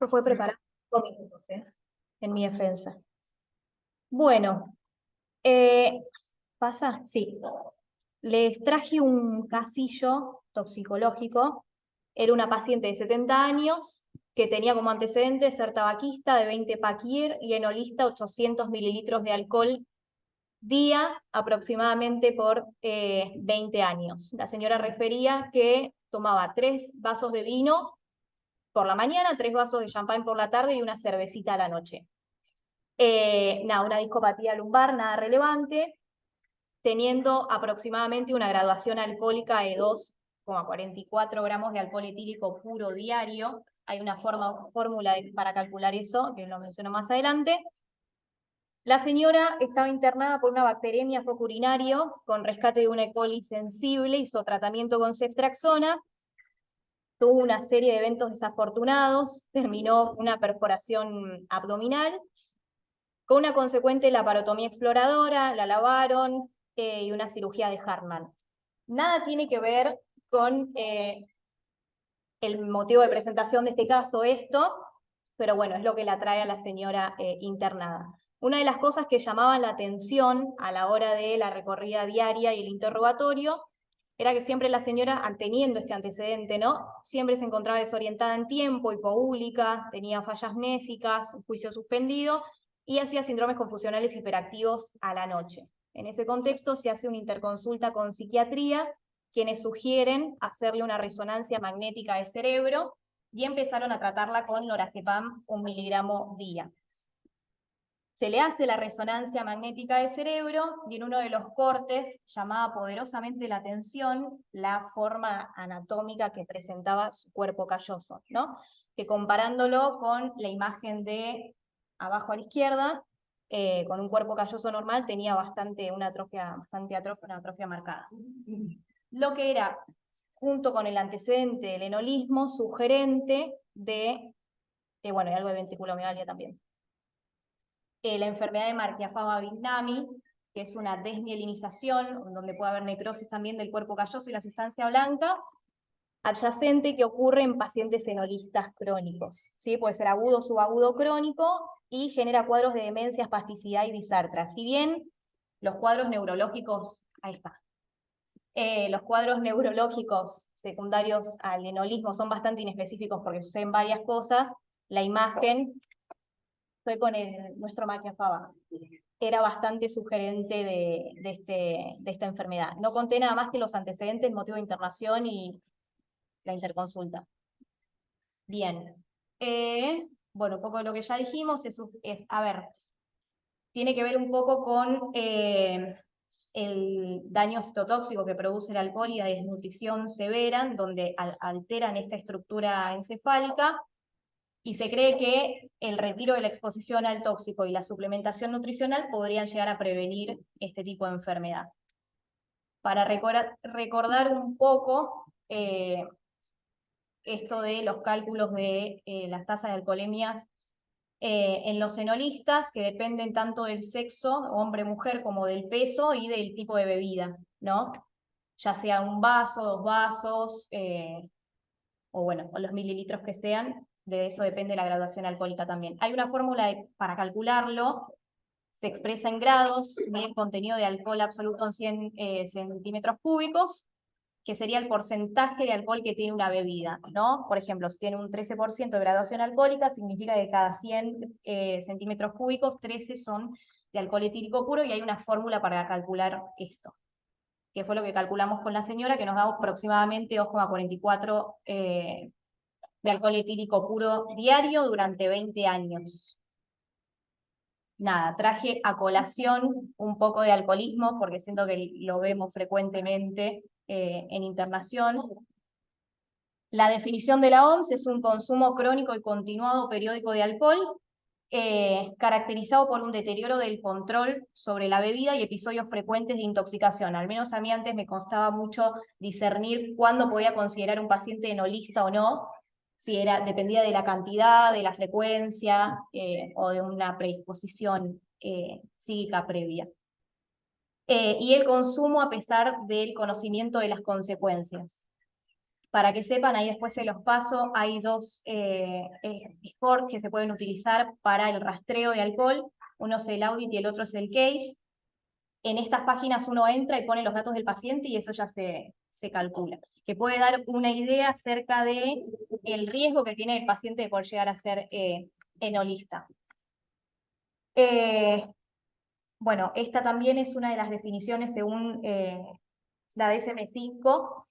Esto fue preparado 5 minutos, en mi defensa. Bueno, ¿pasa? Sí. Les traje un casillo toxicológico. Era una paciente de 70 años que tenía como antecedente ser tabaquista de 20 paquier y enolista 800 mililitros de alcohol día aproximadamente por 20 años. La señora refería que tomaba 3 vasos de vino por la mañana, 3 vasos de champán por la tarde y una cervecita a la noche. Una discopatía lumbar, nada relevante, teniendo aproximadamente una graduación alcohólica de 2,44 gramos de alcohol etílico puro diario. Hay una fórmula para calcular eso, que lo menciono más adelante. La señora estaba internada por una bacteremia foco urinario con rescate de una E. coli sensible, hizo tratamiento con ceftriaxona, tuvo una serie de eventos desafortunados, terminó una perforación abdominal, con una consecuente laparotomía exploradora, la lavaron y una cirugía de Hartmann. Nada tiene que ver con el motivo de presentación de este caso esto, pero bueno, es lo que la trae a la señora internada. Una de las cosas que llamaban la atención a la hora de la recorrida diaria y el interrogatorio era que siempre la señora, teniendo este antecedente, ¿no?, siempre se encontraba desorientada en tiempo, hipobúlica, tenía fallas nésicas, un juicio suspendido, y hacía síndromes confusionales hiperactivos a la noche. En ese contexto se hace una interconsulta con psiquiatría, quienes sugieren hacerle una resonancia magnética de cerebro, y empezaron a tratarla con lorazepam 1 miligramo día. Se le hace la resonancia magnética de cerebro, y en uno de los cortes llamaba poderosamente la atención la forma anatómica que presentaba su cuerpo calloso, ¿no?, que comparándolo con la imagen de abajo a la izquierda, con un cuerpo calloso normal, tenía una atrofia marcada. Lo que era, junto con el antecedente del enolismo, sugerente de, bueno, y algo de ventriculomegalia también. La enfermedad de Marchiafava-Bignami, que es una desmielinización, donde puede haber necrosis también del cuerpo calloso y la sustancia blanca, adyacente, que ocurre en pacientes enolistas crónicos, ¿sí? Puede ser agudo, subagudo, crónico, y genera cuadros de demencia, espasticidad y disartra. Si bien los cuadros neurológicos, ahí está, los cuadros neurológicos secundarios al enolismo son bastante inespecíficos porque suceden varias cosas, la imagen fue con nuestro Marchiafava. Era bastante sugerente de esta enfermedad. No conté nada más que los antecedentes, el motivo de internación y la interconsulta. Bien. Bueno, un poco de lo que ya dijimos a ver, tiene que ver un poco con el daño citotóxico que produce el alcohol y la desnutrición severa, donde alteran esta estructura encefálica, y se cree que el retiro de la exposición al tóxico y la suplementación nutricional podrían llegar a prevenir este tipo de enfermedad. Para recordar un poco esto de los cálculos de las tasas de alcoholemias en los enolistas, que dependen tanto del sexo, hombre-mujer, como del peso y del tipo de bebida, ¿no? Ya sea un vaso, 2 vasos, o bueno, o los mililitros que sean, de eso depende la graduación alcohólica también. Hay una fórmula para calcularlo, se expresa en grados, el contenido de alcohol absoluto en 100 centímetros cúbicos, que sería el porcentaje de alcohol que tiene una bebida, ¿no? Por ejemplo, si tiene un 13% de graduación alcohólica, significa que cada 100 centímetros cúbicos, 13 son de alcohol etílico puro, y hay una fórmula para calcular esto, que fue lo que calculamos con la señora, que nos da aproximadamente 2,44 de alcohol etílico puro diario durante 20 años. Nada, traje a colación un poco de alcoholismo, porque siento que lo vemos frecuentemente en internación. La definición de la OMS es un consumo crónico y continuado periódico de alcohol, caracterizado por un deterioro del control sobre la bebida y episodios frecuentes de intoxicación. Al menos a mí antes me costaba mucho discernir cuándo podía considerar un paciente enolista o no, si dependía de la cantidad, de la frecuencia o de una predisposición psíquica previa. Y el consumo a pesar del conocimiento de las consecuencias. Para que sepan, ahí después se los paso, hay dos scores que se pueden utilizar para el rastreo de alcohol. Uno es el audit y el otro es el CAGE. En estas páginas uno entra y pone los datos del paciente y eso ya se calcula, que puede dar una idea acerca de el riesgo que tiene el paciente de poder llegar a ser enolista. Bueno, esta también es una de las definiciones según la DSM-5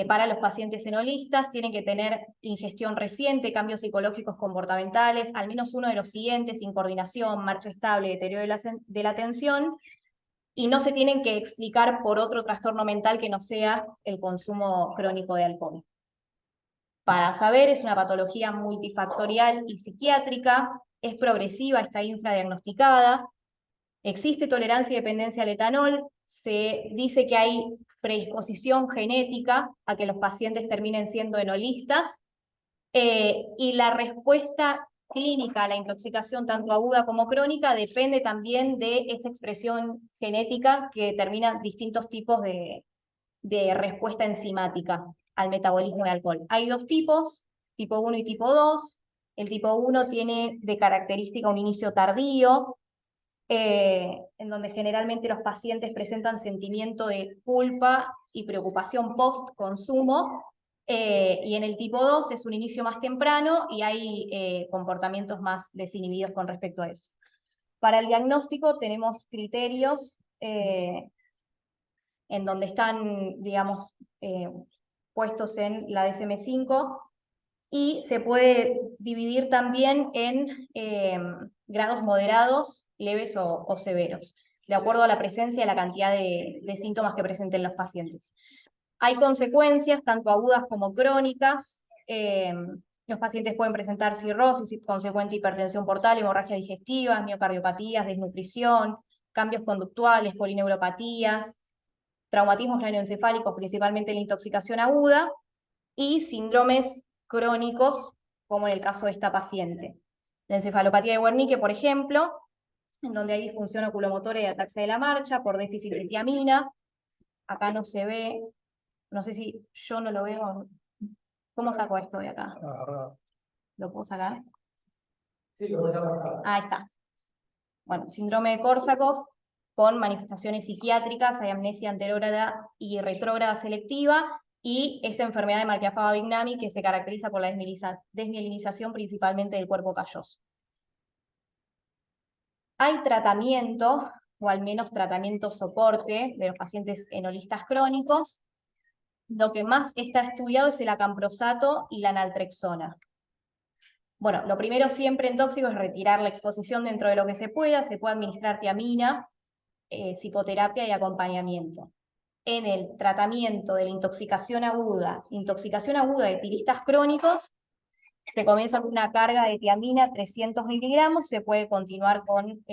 para los pacientes enolistas. Tienen que tener ingestión reciente, cambios psicológicos comportamentales, al menos uno de los siguientes: incoordinación, marcha estable, deterioro de la atención, y no se tienen que explicar por otro trastorno mental que no sea el consumo crónico de alcohol. Para saber, es una patología multifactorial y psiquiátrica, es progresiva, está infradiagnosticada, existe tolerancia y dependencia al etanol, se dice que hay predisposición genética a que los pacientes terminen siendo enolistas, y la respuesta clínica a la intoxicación, tanto aguda como crónica, depende también de esta expresión genética que determina distintos tipos de respuesta enzimática al metabolismo de alcohol. Hay dos tipos, tipo 1 y tipo 2. El tipo 1 tiene de característica un inicio tardío, en donde generalmente los pacientes presentan sentimiento de culpa y preocupación post-consumo, y en el tipo 2 es un inicio más temprano y hay comportamientos más desinhibidos con respecto a eso. Para el diagnóstico tenemos criterios en donde están, digamos, puestos en la DSM-5, y se puede dividir también en grados moderados, leves o severos, de acuerdo a la presencia y la cantidad de síntomas que presenten los pacientes. Hay consecuencias, tanto agudas como crónicas. Los pacientes pueden presentar cirrosis, consecuente hipertensión portal, hemorragias digestivas, miocardiopatías, desnutrición, cambios conductuales, polineuropatías, traumatismos craneoencefálicos, principalmente la intoxicación aguda, y síndromes crónicos, como en el caso de esta paciente. La encefalopatía de Wernicke, por ejemplo, en donde hay disfunción oculomotora y ataxia de la marcha por déficit de tiamina. Acá no se ve, no sé si yo no lo veo. ¿Cómo saco esto de acá? ¿Lo puedo sacar? Sí, lo puedo sacar. Ahí está. Bueno, síndrome de Korsakoff con manifestaciones psiquiátricas, hay amnesia anterógrada y retrógrada selectiva, y esta enfermedad de Marchiafava-Bignami que se caracteriza por la desmielinización principalmente del cuerpo calloso. Hay tratamiento, o al menos tratamiento soporte, de los pacientes enolistas crónicos. Lo que más está estudiado es el acamprosato y la naltrexona. Bueno, lo primero siempre en tóxico es retirar la exposición dentro de lo que se pueda. Se puede administrar tiamina, psicoterapia y acompañamiento. En el tratamiento de la intoxicación aguda de etilistas crónicos, se comienza con una carga de tiamina 300 miligramos, se puede continuar con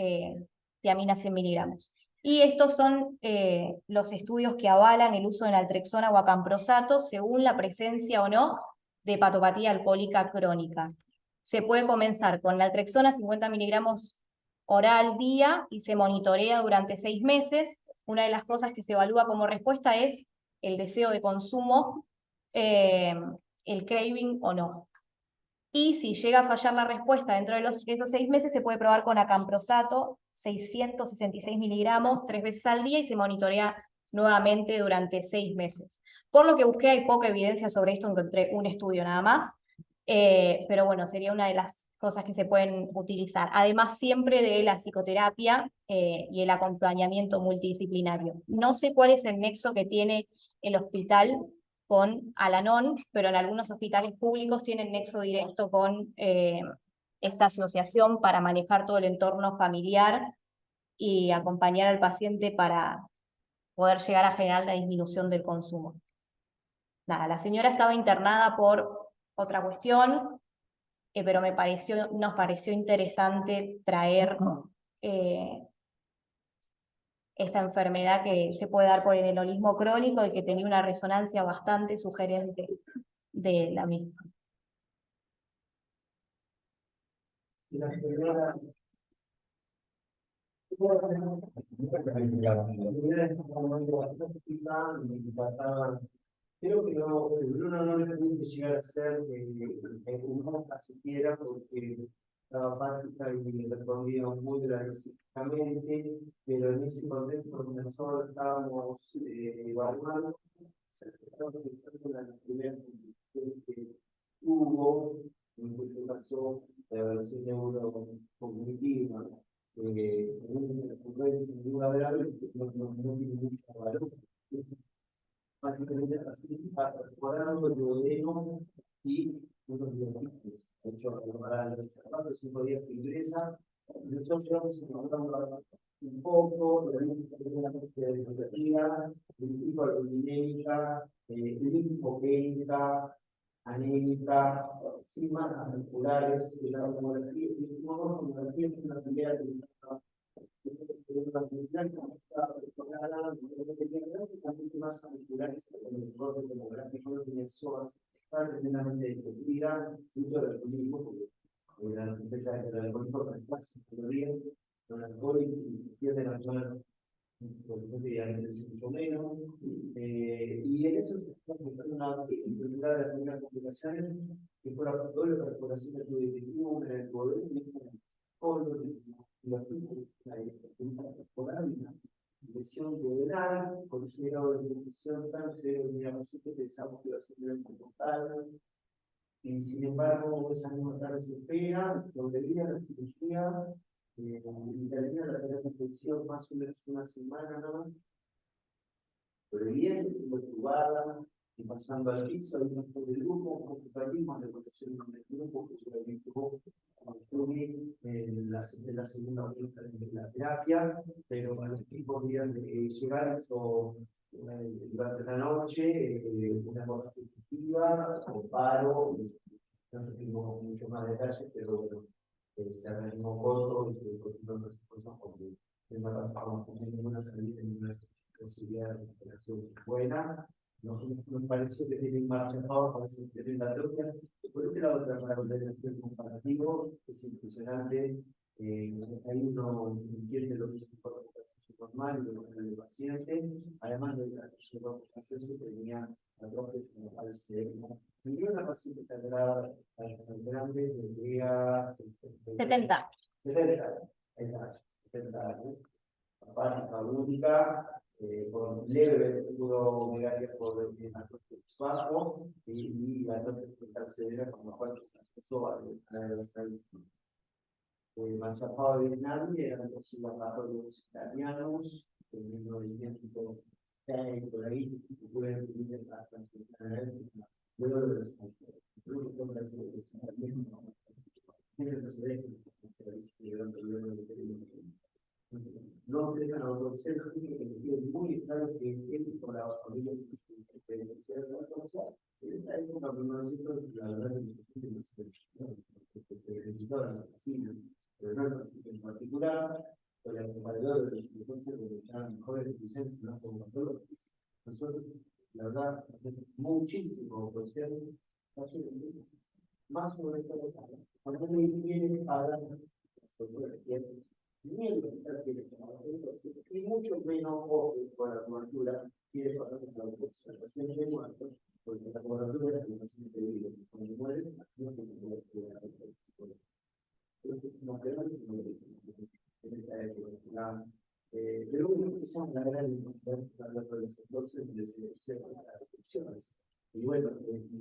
tiamina 100 miligramos. Y estos son los estudios que avalan el uso de naltrexona o acamprosato según la presencia o no de hepatopatía alcohólica crónica. Se puede comenzar con naltrexona 50 miligramos oral día y se monitorea durante 6 meses. Una de las cosas que se evalúa como respuesta es el deseo de consumo, el craving o no. Y si llega a fallar la respuesta dentro de esos 6 meses, se puede probar con acamprosato, 666 miligramos, 3 veces al día, y se monitorea nuevamente durante 6 meses. Por lo que busqué, hay poca evidencia sobre esto, encontré un estudio nada más, pero bueno, sería una de las cosas que se pueden utilizar. Además, siempre de la psicoterapia y el acompañamiento multidisciplinario. No sé cuál es el nexo que tiene el hospital con Al-Anon, pero en algunos hospitales públicos tienen nexo directo con esta asociación para manejar todo el entorno familiar y acompañar al paciente para poder llegar a generar la disminución del consumo. Nada, la señora estaba internada por otra cuestión, pero nos pareció interesante traer esta enfermedad que se puede dar por el enolismo crónico y que tenía una resonancia bastante sugerente de la misma. La señora... Creo que no, Bruno no le puede llegar a ser humana siquiera porque estaba práctica y respondía muy específicamente, pero en ese contexto donde nosotros estábamos evaluando, estamos pensando en la primera que hubo, en este caso, la evaluación neurocognitiva, en una recurrencia en una grave, no tiene mucho valor. Básicamente así para mejorar el modelo y unos biológicos. De hecho, para los 4 o 5 días que ingresa, nosotros vamos a un poco, la educativa, el tipo de dinámica, linfopénica, anémica, sigmas articulares, que la tomografía, y la tomografía es una primera que más articulares en el corte demográfico no tiene zonas, está tremendamente destruida, fruto del alcoholismo, porque la empresa del alcoholismo reemplaza calorías, con alcohol y pierde la zona, por ejemplo, idealmente es mucho menos, y en eso se está buscando una de las primeras complicaciones, que fue la perforación del tubo digestivo, el poder, la lesión duodenal, considerado de infección tan severa que pensamos que iba a ser un mortal. Y sin embargo, esa misma tarde se opera, volvería a la cirugía, y termina la terapia intensiva más o menos una semana, ¿no? Pero bien, entubada, y pasando al piso, hay un grupo de grupo, un perdimos la evolución del grupo, que se lo en la segunda vuelta de la terapia, pero a los 5 días de llegar, esto durante la noche, una cosa positiva, o paro, no supimos mucho más detalles, pero bueno, se arregló corto y se continuó las cosas porque no pasamos con ninguna salida, ninguna posibilidad de recuperación buena. Nos pareció que tiene marcha ahora, parece que tiene la terapia. Por otro lado, para volver a hacer un comparativo, es impresionante. Ahí uno entiende lo que es un proceso normal y lo que el paciente, además de la proceso que tenía atrofia al cerebro. Tenía una paciente tan grande, de 70. 70 años, apática única, con leve uromegalia por el atrofia bajo y la atrofia severa, con lo cual empezó a los Machapado de nadie, eran los laboratorios italianos, en 1906, por ahí, que pueden vivir en la transformación, luego de los no dejan a otros seres que tienen muy claro que es por la familia de la cosa. En esta época, nosotros, la verdad, que pero no el paciente en particular, o el acompañador de los circunstancias de las mejores licencias, no como nosotros, la verdad, muchísimo por ser más sobre todo, cuando me viene a dar y mucho menos por la cobertura quiere pasar por la observación de muertos, porque la cobertura es el paciente vivo. Cuando muere, no se puede cuidar. Pero bueno, esa es la gran importancia de los sectores de selección de las reflexiones. Y bueno,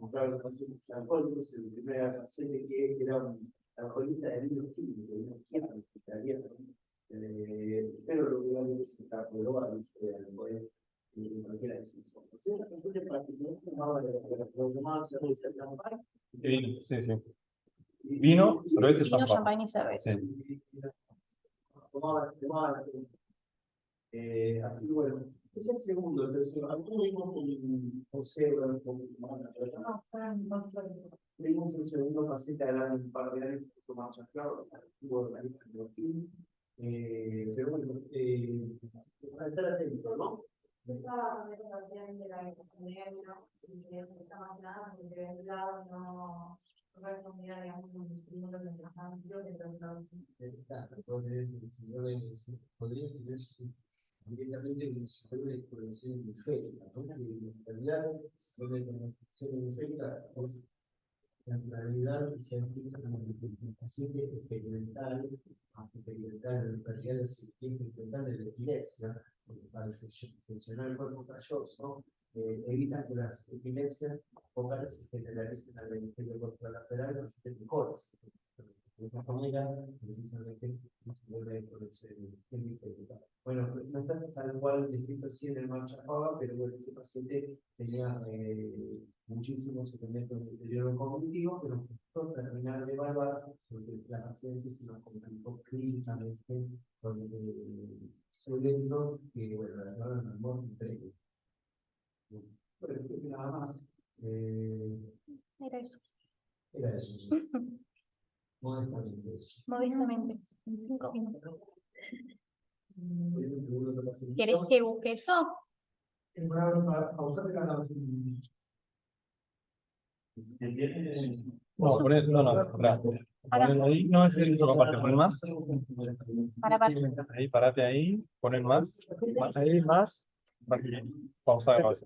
mostrar a los pacientes alcohólicos, el primer paciente que era un alcoholista de vino químico, vino químico, italiano. Pero lo que hay es que aprobado el poder y cualquiera de esos. Entonces, la paciente particular tomaba lo tomaba cerveza de champán. Vino, sí, sí. Vino, cerveza y Vino, champán. champán y cerveza. Sí. Tomaba, así que bueno, es el segundo, el tercero. Algunos observan tuvimos un segundo paciente hablando un par de años, un poco más claro, tuvo la lista de Joaquín, pero bueno, para estar atento, ¿no? Estaba con esa paciente la comunidad que está más nada, porque de un lado no respondía, digamos, con los primeros de la familia, entonces Entonces, el señor podría tener su directamente como si fuera una exploración hemisférica, ¿no? Que en realidad, si fuera una exploración hemisférica, pues en realidad se aplica como el paciente experimental, en realidad es el tiempo experimental de la epilepsia, para seccionar el cuerpo calloso, evita que las epilepsias focales se generalicen al hemisferio contralateral con sistemas mejores. De esta manera, precisamente, no se vuelve a conocer el hemisferio. Bueno, no está tal cual descrito así en el Marchapaba, pero bueno, este paciente tenía muchísimos elementos de deterioro cognitivo, pero por terminar de evaluar, porque la paciente se nos complicó clínicamente con eventos que, bueno, la verdad, no hemos previo. Bueno, creo que nada más. Era eso. Era eso. Modestamente eso. Modestamente. En 5 minutos. ¿Querés ¿Querés que busque eso? pausar la grabación? No, poner, no, espera. Ponen ahí, no, es el otro parte, ponen más. Para. Ahí, parate ahí, ponen más. Ahí, más. Pausa de grabación.